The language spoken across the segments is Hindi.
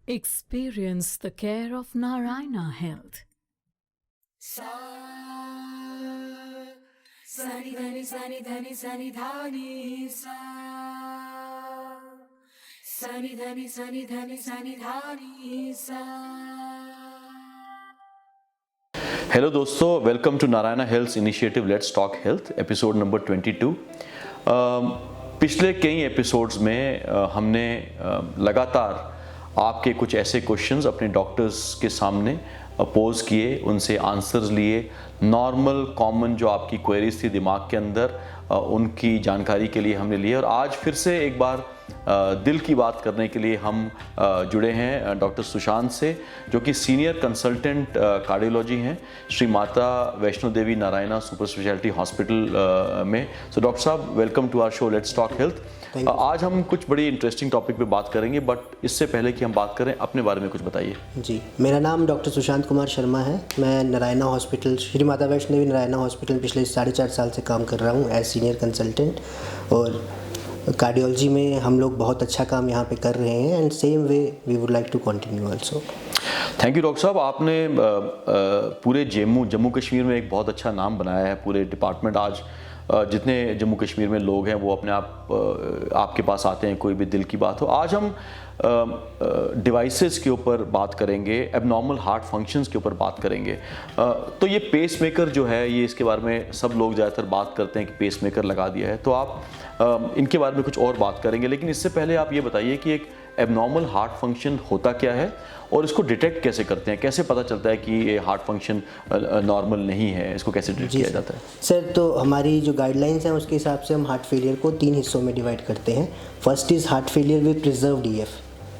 Experience the care of Narayana Health. Sa Sani dhani sani dhani sani dhani sa Sani dhani sani dhani sani dhani sa. Hello दोस्तों, welcome to Narayana health initiative let's talk health episode number 22। पिछले कई एपिसोड्स में हमने लगातार आपके कुछ ऐसे क्वेश्चंस अपने डॉक्टर्स के सामने पोज किए, उनसे आंसर्स लिए, नॉर्मल कॉमन जो आपकी क्वेरीज थी दिमाग के अंदर उनकी जानकारी के लिए हमने लिए। और आज फिर से एक बार दिल की बात करने के लिए हम जुड़े हैं डॉक्टर सुशांत से, जो कि सीनियर कंसल्टेंट कार्डियोलॉजी हैं Shri Mata Vaishno Devi Narayana super speciality hospital में। सो डॉक्टर साहब, welcome to our show let's talk health. आज हम कुछ बड़ी इंटरेस्टिंग टॉपिक पे बात करेंगे, बट इससे पहले कि हम बात करें अपने बारे में कुछ बताइए। जी, मेरा नाम डॉक्टर सुशांत कुमार शर्मा है। मैं नारायणा हॉस्पिटल, श्री माता वैष्णो देवी नारायणा हॉस्पिटल पिछले 4.5 साल से काम कर रहा हूँ एज सीनियर कंसल्टेंट। और कार्डियोलॉजी में हम लोग बहुत अच्छा काम यहाँ पे कर रहे हैं and same way we would like to continue also. Thank you doctor साहब। आपने पूरे जम्मू कश्मीर में एक बहुत अच्छा नाम बनाया है, पूरे डिपार्टमेंट। आज जितने जम्मू कश्मीर में लोग हैं वो अपने आप आपके पास आते हैं, कोई भी दिल की बात हो। आज हम डिवाइसेस के ऊपर बात करेंगे, एबनॉर्मल हार्ट फंक्शंस के ऊपर बात करेंगे। तो ये पेसमेकर जो है, ये इसके बारे में सब लोग ज़्यादातर बात करते हैं कि पेसमेकर लगा दिया है, तो आप इनके बारे में कुछ और बात करेंगे। लेकिन इससे पहले आप ये बताइए कि एक एबनॉर्मल हार्ट फंक्शन होता क्या है और इसको डिटेक्ट कैसे करते हैं, कैसे पता चलता है कि ये हार्ट फंक्शन नॉर्मल नहीं है, इसको कैसे डिटेक्ट किया जाता है? सर, तो हमारी जो गाइडलाइंस हैं उसके हिसाब से हम हार्ट फेलियर को 3 हिस्सों में डिवाइड करते हैं। First is heart failure with preserved EF,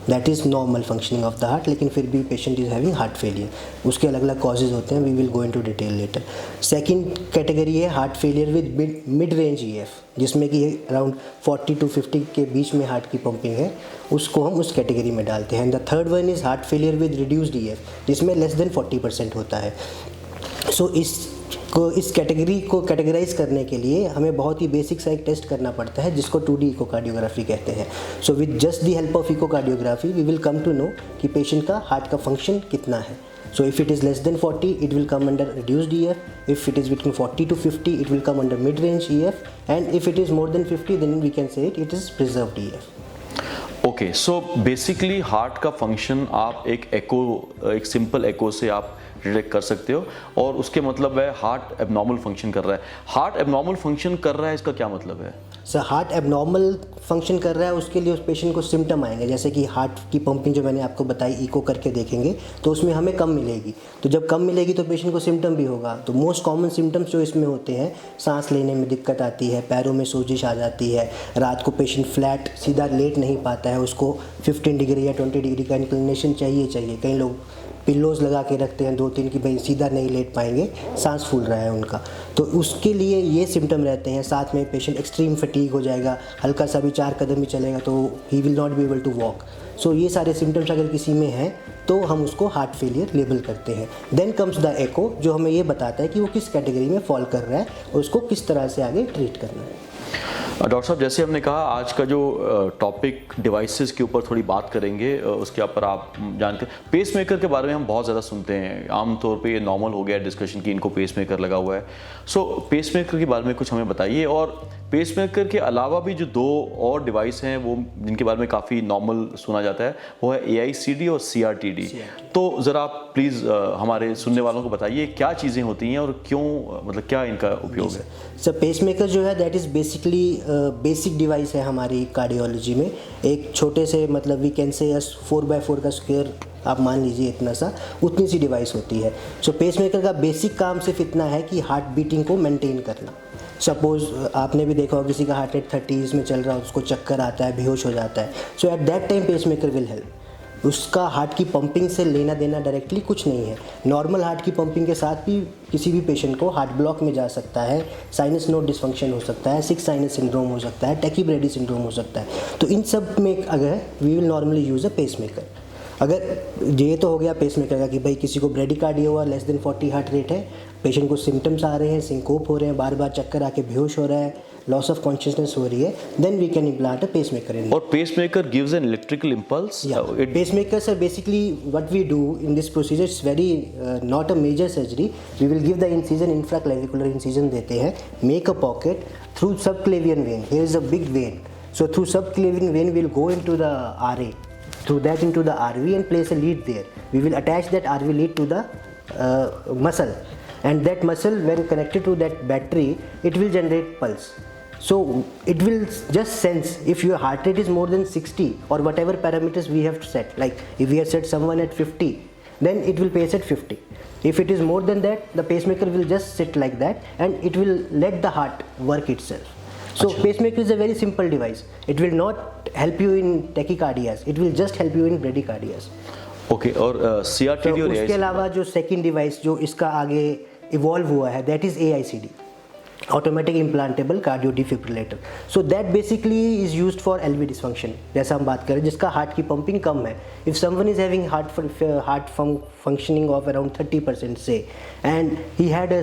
that is normal functioning of the heart, लेकिन फिर भी patient is having heart failure. उसके अलग अलग कॉजेज होते हैं, we will go into detail later. Second category है heart failure with mid range EF, जिसमें कि अराउंड 40 to 50 के बीच में हार्ट की पंपिंग है, उसको हम उस कैटेगरी में डालते हैं। The third one is heart failure with reduced EF, जिसमें लेस देन 40% होता है। सो इस कैटेगरी को कैटेगराइज करने के लिए हमें बहुत ही बेसिक सा एक टेस्ट करना पड़ता है, जिसको 2D इकोकार्डियोग्राफी कहते हैं। So with just the help of echocardiography we will come to know कि पेशेंट का हार्ट का फंक्शन कितना है। So if it is less than 40, it will come under reduced EF. If it is between 40 to 50, it will come under mid-range EF. And if it is more than 50, then we can say it is preserved EF. Okay, so basically heart का फंक्शन आप एक सिंपल एको से आप डिटेक्ट कर सकते हो, और उसके मतलब है हार्ट एबनॉर्मल फंक्शन कर रहा है। हार्ट एबनॉर्मल फंक्शन कर रहा है, इसका क्या मतलब है? सर, हार्ट एबनॉर्मल फंक्शन कर रहा है, उसके लिए उस पेशेंट को सिम्टम आएंगे, जैसे कि हार्ट की पंपिंग जो मैंने आपको बताई, इको करके देखेंगे तो उसमें हमें कम मिलेगी। तो जब कम मिलेगी तो पेशेंट को सिम्टम भी होगा। तो मोस्ट कॉमन सिम्टम्स जो इसमें होते हैं, सांस लेने में दिक्कत आती है, पैरों में सोजिश आ जाती है, रात को पेशेंट फ्लैट सीधा लेट नहीं पाता है, उसको 15 डिग्री या 20 डिग्री का इंक्लिनेशन चाहिए। कई लोग पिल्लोज़ लगा के रखते हैं 2-3 कि भाई सीधा नहीं लेट पाएंगे, सांस फूल रहा है उनका, तो उसके लिए ये सिम्टम रहते हैं। साथ में पेशेंट एक्सट्रीम फटीग हो जाएगा, हल्का सा भी 4 कदम भी चलेगा तो he will not be able to walk. So ये सारे सिम्टम्स अगर किसी में हैं तो हम उसको हार्ट फेलियर लेबल करते हैं। देन कम्स द एको, जो हमें ये बताता है कि वो किस कैटेगरी में फॉल कर रहा है और उसको किस तरह से आगे ट्रीट करना है। डॉक्टर साहब, जैसे हमने कहा, आज का जो टॉपिक डिवाइसेस के ऊपर थोड़ी बात करेंगे, उसके ऊपर आप जानकर पेसमेकर के बारे में हम बहुत ज़्यादा सुनते हैं। आमतौर पे ये नॉर्मल हो गया है डिस्कशन कि इनको पेसमेकर लगा हुआ है। सो पेसमेकर के बारे में कुछ हमें बताइए, और पेसमेकर के अलावा भी जो 2 और डिवाइस हैं वो जिनके बारे में काफ़ी नॉर्मल सुना जाता है, वो है AICD और CRTD। तो ज़रा आप प्लीज़ हमारे सुनने वालों को बताइए क्या चीज़ें होती हैं और क्यों, मतलब क्या इनका उपयोग है? सर, पेसमेकर जो है that is basically basic device है हमारी कार्डियोलॉजी में। एक छोटे से, मतलब वी कैन से 4x4 का स्क्वायर आप मान लीजिए, इतना सा, उतनी सी डिवाइस होती है। सो पेसमेकर का बेसिक काम सिर्फ इतना है कि हार्ट बीटिंग को मेंटेन करना। सपोज़ आपने भी देखा हो किसी का हार्ट रेट 30s में चल रहा है, उसको चक्कर आता है, बेहोश हो जाता है। So at that time pacemaker will help. उसका हार्ट की पंपिंग से लेना देना डायरेक्टली कुछ नहीं है। नॉर्मल हार्ट की पंपिंग के साथ भी किसी भी पेशेंट को हार्ट ब्लॉक में जा सकता है, साइनस नोड डिसफंक्शन हो सकता है, 6 साइनस सिंड्रोम हो सकता है, टैकीब्रेडी सिंड्रोम हो सकता है। तो इन सब में अगर we will normally use a pacemaker. अगर ये तो हो गया पेसमेकर का कि भाई किसी को ब्रेडिकार्डिया हुआ, लेस देन 40 हार्ट रेट है, पेशेंट को सिम्टम्स आ रहे हैं, सिंकोप हो रहे हैं, बार बार चक्कर आके बेहोश हो रहा है, लॉस ऑफ कॉन्शियसनेस हो रही है, then we can implant a pacemaker in. और pacemaker gives an electrical impulse. Pacemakers are basically what we do in this procedure. It's very not a major surgery. We will give the incision, infraclavicular incision देते हैं, make a pocket through subclavian vein. Here is a big vein. So through subclavian vein we'll go into the RA. Through that into the RV and place a lead there. We will attach that RV lead to the muscle, and that muscle when connected to that battery, it will generate pulse. So it will just sense if your heart rate is more than 60 or whatever parameters we have set. Like if we have set someone at 50, then it will pace at 50. If it is more than that, the pacemaker will just sit like that and it will let the heart work itself. So pacemaker is a very simple device. It will not help you in tachycardias. It will just help you in bradycardias. Okay. और CRTD तो और उसके अलावा जो सेकंड डिवाइस जो इसका आगे इवॉल्व हुआ है, that is AICD, automatic implantable cardio defibrillator. So that basically is used for LV dysfunction, जैसा हम बात करें जिसका हार्ट की पंपिंग कम है. If someone is having heart functioning of around 30% से, and he had a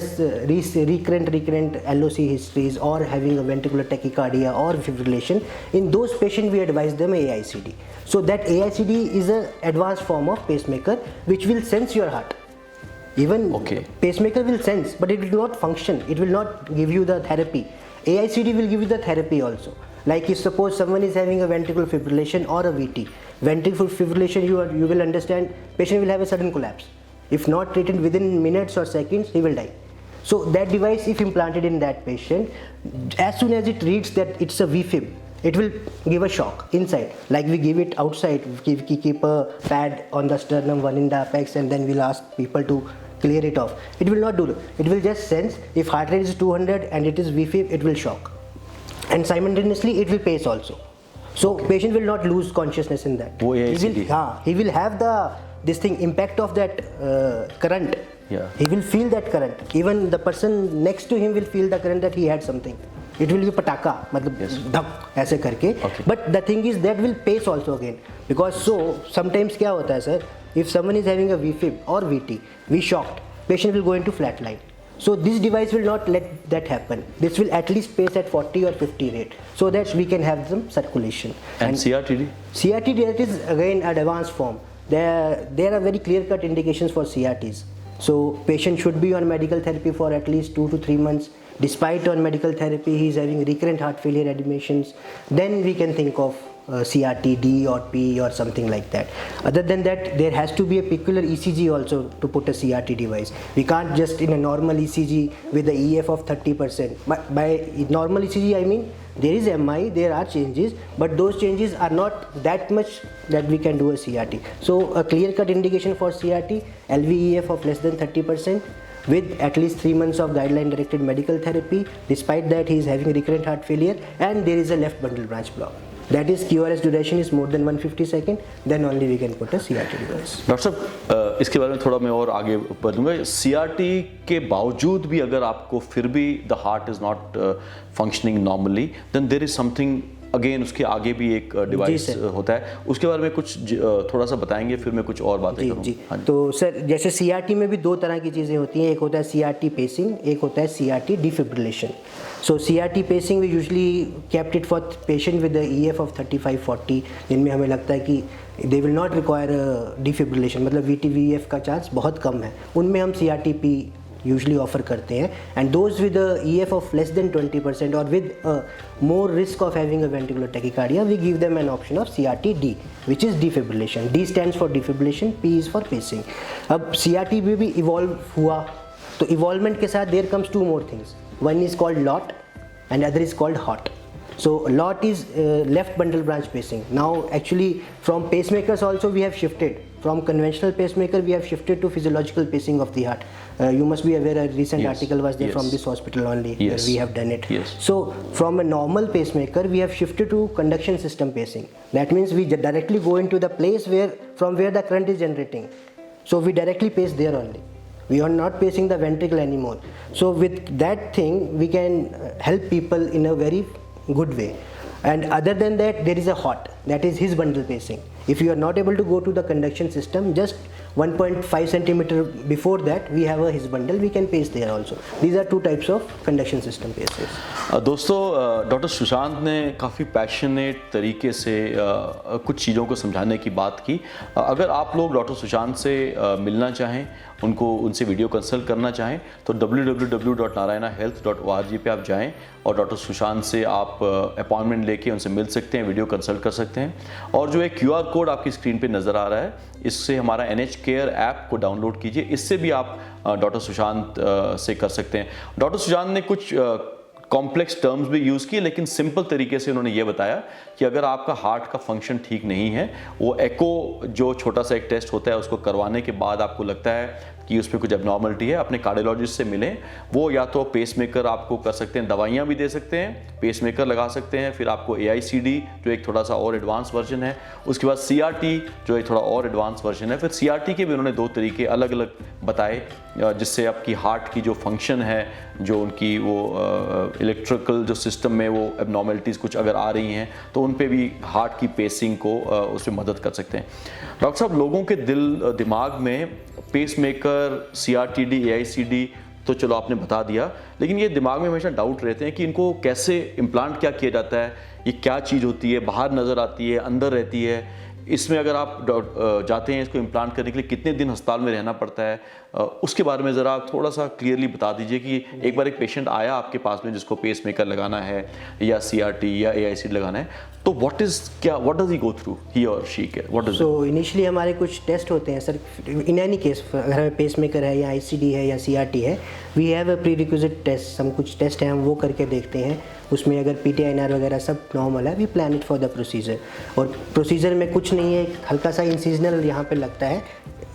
recurrent LOC histories or having a ventricular tachycardia or fibrillation, in those patients we advise them AICD. So that AICD is an advanced form of pacemaker which will sense your heart. Even pacemaker will sense, but it will not function. It will not give you the therapy. AICD will give you the therapy also. Like if suppose someone is having a ventricular fibrillation or a VT. Ventricular fibrillation, you will understand, patient will have a sudden collapse. If not treated within minutes or seconds, he will die. So that device, if implanted in that patient, as soon as it reads that it's a VFib, it will give a shock inside. Like we give it outside, we keep a pad on the sternum, one in the apex, and then we'll ask people to clear it off. It will not do. It will just sense if heart rate is 200 and it is VFib, it will shock, and simultaneously it will pace also. So patient will not lose consciousness in that. He will have this thing impact of that current. He will feel that current. Even the person next to him will feel the current that he had something. It will be pataka, मतलब धक ऐसे करके. But the thing is that will pace also again, because so sometimes क्या होता है sir, if someone is having a VFib or VT, we shocked, patient will go into flat line. So this device will not let that happen. This will at least pace at 40 or 50 rate, so that we can have some circulation. And CRTD? CRTD, that is again an advanced form. There are very clear-cut indications for CRTs. So patient should be on medical therapy for at least 2 to 3 months. Despite on medical therapy, he is having recurrent heart failure admissions. Then we can think of CRT D or P or something like that. Other than that, there has to be a peculiar ECG also to put a CRT device. We can't just in a normal ECG with the EF of 30%. By normal ECG, I mean there is MI, there are changes, but those changes are not that much that we can do a CRT. So a clear-cut indication for CRT, LVEF of less than 30%. With at least 3 months of guideline-directed medical therapy. Despite that, he is having recurrent heart failure, and there is a left bundle branch block. That is QRS duration is more than 150 seconds. Then only we can put a CRT device. Doctor साहब, इसके बारे में थोड़ा मैं और आगे बढ़ूंगा. CRT के बावजूद भी अगर आपको फिर भी the heart is not functioning normally, then there is something. Again उसके आगे भी एक डिवाइस होता है, उसके बारे में कुछ थोड़ा सा बताएंगे, फिर मैं कुछ और बातें करूँगा. जी. तो सर जैसे CRT में भी 2 तरह की चीज़ें होती हैं. एक होता है CRT pacing, एक होता है CRT defibrillation. So CRT pacing we usually kept it for patient with the EF of 35-40, जिनमें हमें लगता है कि they will not require defibrillation, मतलब VT-VEF का चांस बहुत कम है, उनमें हम CRT-P usually offer करते हैं. And those with a EF of less than 20% or with more risk of having a ventricular tachycardia, we give them an option of CRT-D, which is defibrillation. D stands for defibrillation, P is for pacing. अब CRT भी evolve हुआ, तो evolvement के साथ there comes 2 more things. One is called LOT and other is called HOT. So LOT is left bundle branch pacing. Now actually from pacemakers also we have shifted. From conventional pacemaker we have shifted to physiological pacing of the heart. You must be aware a recent article was there from this hospital only where we have done it. So from a normal pacemaker we have shifted to conduction system pacing. That means we directly go into the place from where the current is generating. So we directly pace there only. We are not pacing the ventricle anymore. So with that thing we can help people in a very good way. And other than that there is a HOT, that is his bundle pacing. If you are not able to go to the conduction system, just 1.5 centimeter before that we have a his bundle, we can pace there also. These are two types of conduction system paces. दोस्तों डॉक्टर सुशांत ने काफ़ी पैशनेट तरीके से कुछ चीज़ों को समझाने की बात की। अगर आप लोग डॉक्टर सुशांत से मिलना चाहें, उनसे वीडियो कंसल्ट करना चाहें तो www.narayanahealth.org पे आप जाएं और डॉक्टर सुशांत से आप अपॉइंटमेंट लेके उनसे मिल सकते हैं, वीडियो कंसल्ट कर सकते हैं। और जो एक QR कोड आपकी स्क्रीन पे नज़र आ रहा है, इससे हमारा NH केयर ऐप को डाउनलोड कीजिए, इससे भी आप डॉक्टर सुशांत से कर सकते हैं। डॉक्टर सुशांत ने कुछ कॉम्प्लेक्स टर्म्स भी यूज़ किए, लेकिन सिंपल तरीके से उन्होंने ये बताया कि अगर आपका हार्ट का फंक्शन ठीक नहीं है, वो एको जो छोटा सा एक टेस्ट होता है उसको करवाने के बाद आपको लगता है कि उस पर कुछ एबनॉर्मलिटी है, अपने कार्डियोलॉजिस्ट से मिलें। वो या तो पेसमेकर आपको कर सकते हैं, दवाइयाँ भी दे सकते हैं, पेसमेकर लगा सकते हैं, फिर आपको AICD जो एक थोड़ा सा और एडवांस वर्जन है, उसके बाद CRT जो एक थोड़ा और एडवांस वर्जन है। फिर CRT के भी उन्होंने 2 तरीके अलग अलग बताए, जिससे आपकी हार्ट की जो फंक्शन है, जो उनकी वो इलेक्ट्रिकल जो सिस्टम में वो एबनॉर्मलिटीज़ कुछ अगर आ रही हैं तो उन पे भी हार्ट की पेसिंग को उसमें मदद कर सकते हैं। डॉक्टर साहब, लोगों के दिमाग में पेसमेकर, CRTD, AICD तो चलो आपने बता दिया, लेकिन ये दिमाग में हमेशा डाउट रहते हैं कि इनको कैसे इम्प्लांट क्या किया जाता है, ये क्या चीज़ होती है, बाहर नज़र आती है, अंदर रहती है, इसमें अगर आप जाते हैं इसको इम्प्लांट करने के लिए कितने दिन अस्पताल में रहना पड़ता है, उसके बारे में ज़रा थोड़ा सा क्लियरली बता दीजिए कि एक बार एक पेशेंट आया आपके पास में जिसको पेसमेकर लगाना है या CRT या AICD लगाना है, तो what does he go through, he और शी के, व्हाट डज? सो इनिशियली हमारे कुछ टेस्ट होते हैं सर, इन एनी केस अगर हमें पेसमेकर है या ICD है या CRT है, we have a prerequisite test, हम कुछ टेस्ट हैं हम वो करके देखते हैं। उसमें अगर PTINR वगैरह सब नॉर्मल है, we plan it for the procedure. और प्रोसीजर में कुछ नहीं है, हल्का सा इंसिजनल यहाँ पे लगता है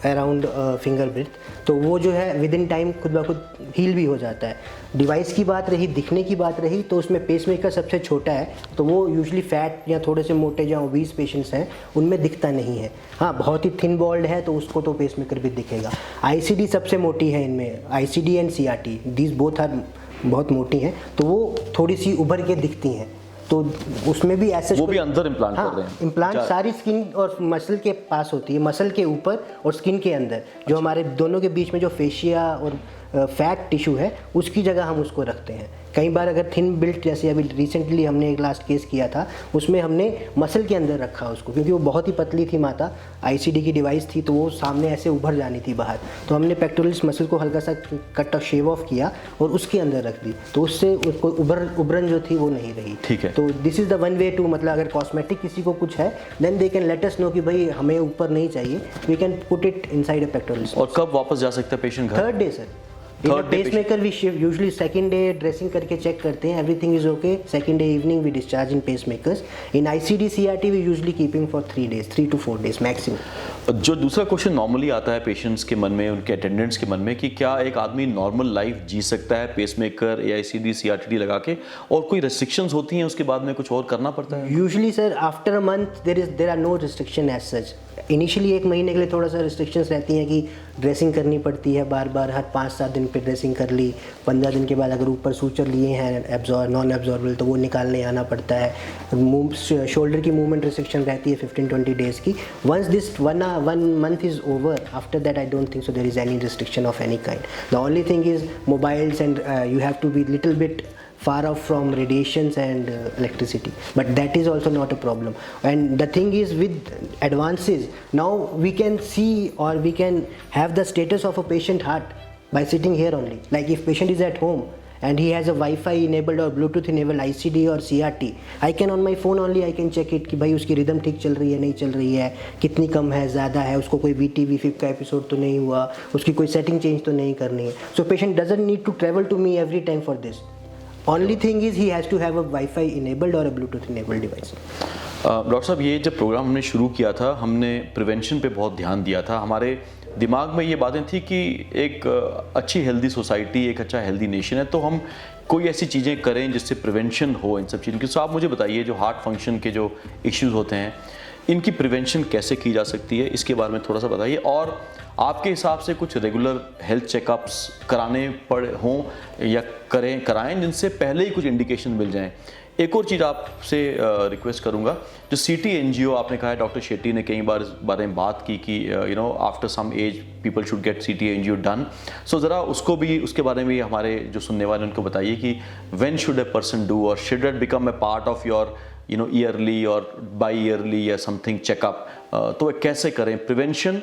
अराउंड फिंगर ब्रेथ, तो वो जो है विद इन टाइम खुद ब खुद हील भी हो जाता है। डिवाइस की बात रही, दिखने की बात रही, तो उसमें पेसमेकर सबसे छोटा है, तो वो यूजुअली फैट या थोड़े से मोटे या ओबीस पेशेंट्स हैं उनमें दिखता नहीं है। हाँ, बहुत ही थिन बॉल्ड है तो उसको तो पेसमेकर भी दिखेगा। ICD सबसे मोटी है इनमें, ICD and CRT these both are बहुत मोटी हैं, तो वो थोड़ी सी उभर के दिखती हैं, तो उसमें भी ऐसे वो भी अंदर इम्प्लांट कर रहे हैं। इम्प्लांट सारी स्किन और मसल के पास होती है, मसल के ऊपर और स्किन के अंदर, जो हमारे दोनों के बीच में जो फेशिया और फैट टिश्यू है उसकी जगह हम उसको रखते हैं। कई बार अगर थिन बिल्ट, जैसे अभी रिसेंटली हमने एक लास्ट केस किया था, उसमें हमने मसल के अंदर रखा उसको, क्योंकि वो बहुत ही पतली थी माता, ICD की डिवाइस थी, तो वो सामने ऐसे उभर जानी थी बाहर, तो हमने पेक्टोरल्स मसल को हल्का सा कट शेव ऑफ किया और उसके अंदर रख दी, तो उससे उसको उभरन जो थी वो नहीं रही। ठीक है। तो this is the one way to, मतलब अगर कॉस्मेटिक किसी को कुछ है then they can let us know कि भाई हमें ऊपर नहीं चाहिए, we can put it inside a pectorals. और कब वापस जा सकता है पेशेंट घर? 3rd day sir. Pacemaker we usually 2nd day dressing करके चेक करते हैं, everything is okay, 2nd day evening we discharge in pacemakers. In ICD CRT we usually keeping for 3 days, 3 to 4 days maximum. जो दूसरा क्वेश्चन नॉर्मली आता है पेशेंट्स के मन में, उनके अटेंडेंट्स के मन में, कि क्या एक आदमी नॉर्मल लाइफ जी सकता है पेसमेकर, AICD, CRT लगा के, और कोई रेस्ट्रिक्शंस होती हैं उसके बाद में कुछ और करना पड़ता है? Usually sir after a month there are no restriction as such. Initially 1 महीने के लिए थोड़ा सा रिस्ट्रिक्शंस रहती हैं कि ड्रेसिंग करनी पड़ती है बार बार, हर 5-7 दिन पे ड्रेसिंग कर ली, 15 दिन के बाद अगर ऊपर सूचर लिए हैं नॉन एब्जॉर्बल तो वो निकालने आना पड़ता है। शोल्डर की मूवमेंट रिस्ट्रिक्शन रहती है 15-20 डेज़ की। Once this one month is over, after that I don't think so there is any restriction of any kind. The only thing is mobiles and you have to be little bit far off from radiations and electricity, but that is also not a problem. And the thing is, with advances now we can see or we can have the status of a patient heart by sitting here only. Like if patient is at home and he has a Wi-Fi enabled or Bluetooth enabled ICD or CRT, I can on my phone only I can check it कि भाई उसकी रिदम ठीक चल रही है नहीं चल रही है, कितनी कम है ज़्यादा है, उसको कोई VTV 5 का एपिसोड तो नहीं हुआ, उसकी कोई सेटिंग चेंज तो नहीं करनी है। So patient doesn't need to travel to me every time for this. Only thing is he has to have a Wi-Fi enabled or a Bluetooth enabled device. Doctor साहब, ये जब प्रोग्राम हमने शुरू किया था, हमने प्रिवेंशन पे बहुत ध्यान दिया था। हमारे दिमाग में ये बातें थी कि एक अच्छी हेल्दी सोसाइटी, एक अच्छा हेल्दी नेशन है, तो हम कोई ऐसी चीज़ें करें जिससे प्रिवेंशन हो इन सब चीज़ों की। तो आप मुझे बताइए, जो हार्ट फंक्शन के जो इश्यूज़ होते हैं, इनकी प्रिवेंशन कैसे की जा सकती है, इसके बारे में थोड़ा सा बताइए। और आपके हिसाब से कुछ रेगुलर हेल्थ चेकअप्स कराने पड़े हों या कराएं जिनसे पहले ही कुछ इंडिकेशन मिल जाएं, एक और चीज़ आपसे रिक्वेस्ट करूंगा, जो CT एनजियो आपने कहा है, डॉक्टर शेट्टी ने कई बार इस बारे में बात की कि after some age people should get CT angio done. So ज़रा उसको भी, उसके बारे में हमारे जो सुनने वाले उनको बताइए कि when should a person do, और should it become a part of your yearly और बाई ईयरली या समथिंग चेकअप, तो कैसे करें? प्रिवेंशन,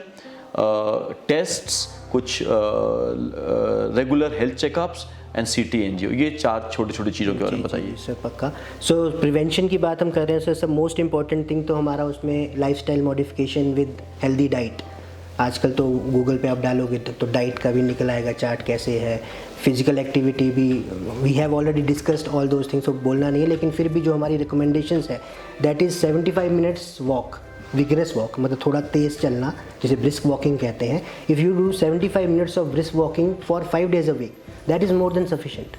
टेस्ट्स, कुछ regular health checkups and CT angio, ये 4 छोटी छोटी चीज़ों के बारे में बताइए। सर पक्का। सो प्रिवेंशन की बात हम कर रहे हैं सर, मोस्ट इंपॉर्टेंट थिंग तो हमारा उसमें lifestyle modification with healthy diet. आजकल तो गूगल पे आप डालोगे तो डाइट का भी निकल आएगा चार्ट कैसे है, फिजिकल एक्टिविटी भी, we have already discussed all those things, तो बोलना नहीं है, लेकिन फिर भी जो हमारी रिकमेंडेशंस है that is 75 minutes walk, vigorous walk, मतलब थोड़ा तेज़ चलना, जिसे ब्रिस्क वॉकिंग कहते हैं। If you do 75 minutes of brisk walking for 5 days a week, that is more than sufficient.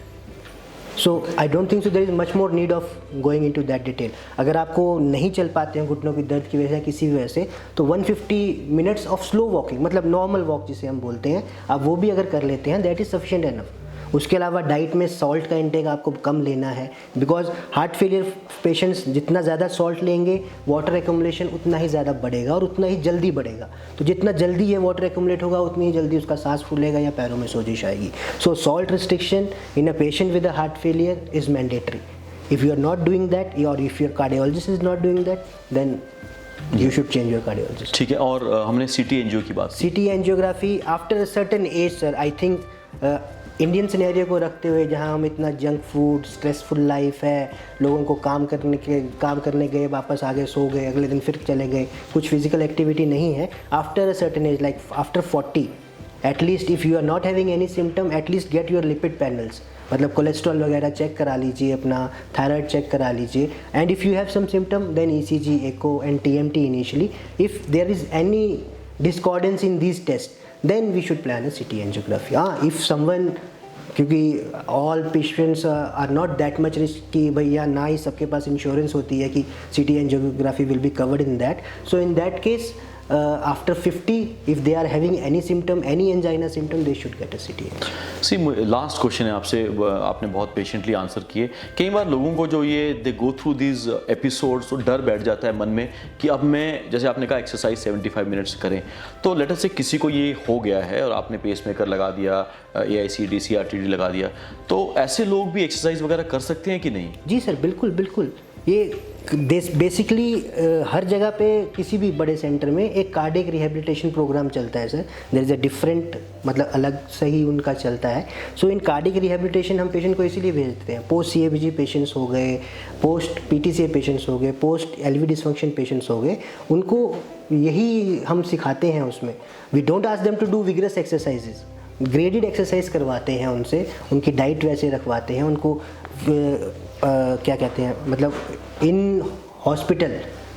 So I don't think so there is much more need of going into that detail. अगर आपको नहीं चल पाते हैं घुटनों की दर्द की वजह से, किसी भी वजह से, तो 150 मिनट्स ऑफ स्लो वॉकिंग, मतलब नॉर्मल वॉक जिसे हम बोलते हैं, आप वो भी अगर कर लेते हैं दैट इज़ सफिशिएंट एनफ। उसके अलावा डाइट में सॉल्ट का इंटेक आपको कम लेना है, बिकॉज हार्ट फेलियर पेशेंट्स जितना ज़्यादा सॉल्ट लेंगे वाटर एक्यूमुलेशन उतना ही ज़्यादा बढ़ेगा और उतना ही जल्दी बढ़ेगा। तो जितना जल्दी ये वाटर एक्यूमुलेट होगा उतनी ही जल्दी उसका सांस फूलेगा या पैरों में सोजिश आएगी। So salt restriction in a patient with a heart failure is mandatory. If you are not doing that, और if your cardiologist is not doing that, then you should change your cardiologist. ठीक है, और हमने CT एनजियो की बात, CT angiography after a certain age sir, I think Indian scenario को रखते हुए, जहां हम इतना जंक फूड, स्ट्रेसफुल लाइफ है, लोगों को काम करने गए, वापस आ गए, सो गए, अगले दिन फिर चले गए, कुछ फिजिकल एक्टिविटी नहीं है, after a certain age like after 40 at least, if you are not having any symptom, at least get your lipid panels, मतलब कोलेस्ट्रॉल वगैरह चेक करा लीजिए, अपना थायराइड चेक करा लीजिए, and if you have some symptom then ECG, echo and TMT initially. If there is any discordance in these test then we should plan a CT angiography. If someone, क्योंकि all patients are not that much risk कि भैया ना ही सबके पास इंश्योरेंस होती है कि CT angiography will be covered in that. So in that case, after 50, if they are having any symptom, any angina symptom, they should get a CT angio. See last question है आपसे, आपने बहुत पेशेंटली आंसर किए। कई बार लोगों को जो ये दे गो थ्रू दीज एपिसोड्स, तो डर बैठ जाता है मन में कि अब मैं, जैसे आपने कहा एक्सरसाइज 75 मिनट्स करें, तो लेट अस से किसी को ये हो गया है और आपने पेसमेकर लगा दिया, AICD CRTD लगा दिया, तो ऐसे लोग भी एक्सरसाइज वगैरह कर सकते हैं कि नहीं? जी सर, बिल्कुल बिल्कुल। ये बेसिकली हर जगह पे किसी भी बड़े सेंटर में एक कार्डियक रिहेबिलिटेशन प्रोग्राम चलता है sir. There is a different, मतलब अलग से ही उनका चलता है। सो इन कार्डियक रिहेबिलिटेशन हम पेशेंट को इसीलिए भेजते हैं, पोस्ट CABG पेशेंट्स हो गए, पोस्ट PTCA पेशेंट्स हो गए, पोस्ट LV डिसफंक्शन पेशेंट्स हो गए, उनको यही हम सिखाते हैं उसमें। We don't ask them to do vigorous exercises, graded exercise करवाते हैं उनसे, उनकी डाइट वैसे रखवाते हैं, उनको क्या कहते हैं, मतलब इन हॉस्पिटल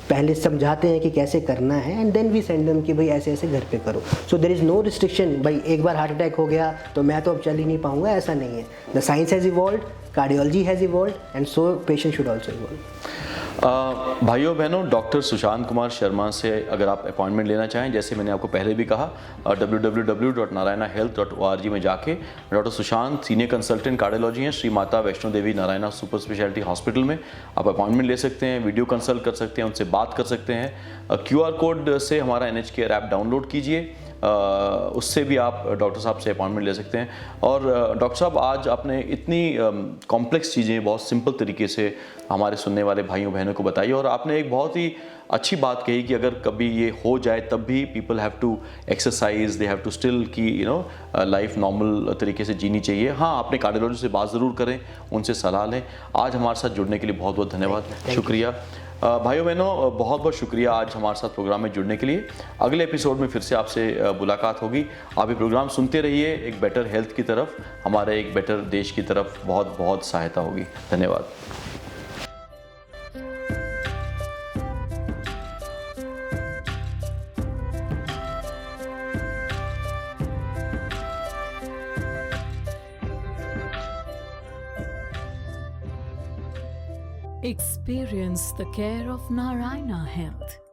पहले समझाते हैं कि कैसे करना है, and then we send them कि भाई ऐसे ऐसे घर पे करो। So there is no restriction, भाई एक बार हार्ट अटैक हो गया तो मैं तो अब चल ही नहीं पाऊंगा, ऐसा नहीं है। The science has evolved, cardiology has evolved, and so patient should also evolve. भाइयों बहनों, डॉक्टर सुशांत कुमार शर्मा से अगर आप अपॉइंटमेंट लेना चाहें, जैसे मैंने आपको पहले भी कहा, www.narayanahealth.org में जाके doctor Sushant senior consultant cardiology हैं, Shri Mata Vaishno Devi Narayana super speciality hospital में। आप अपॉइंटमेंट ले सकते हैं, वीडियो कंसल्ट कर सकते हैं, उनसे बात कर सकते हैं। QR कोड से हमारा NH Care ऐप डाउनलोड कीजिए, उससे भी आप डॉक्टर साहब से अपॉइंटमेंट ले सकते हैं। और डॉक्टर साहब, आज आपने इतनी कॉम्प्लेक्स चीज़ें बहुत सिंपल तरीके से हमारे सुनने वाले भाइयों बहनों को बताई, और आपने एक बहुत ही अच्छी बात कही कि अगर कभी ये हो जाए तब भी people have to exercise, they have to still की लाइफ नॉर्मल तरीके से जीनी चाहिए। हाँ, आपने कार्डियोलॉजी से बात ज़रूर करें, उनसे सलाह लें। आज हमारे साथ जुड़ने के लिए बहुत बहुत धन्यवाद, शुक्रिया। भाइयों बहनों, बहुत बहुत शुक्रिया आज हमारे साथ प्रोग्राम में जुड़ने के लिए। अगले एपिसोड में फिर से आपसे मुलाकात होगी। आप ये प्रोग्राम सुनते रहिए, एक बेटर हेल्थ की तरफ, हमारे एक बेटर देश की तरफ बहुत बहुत सहायता होगी। धन्यवाद। Experience the care of Narayana Health.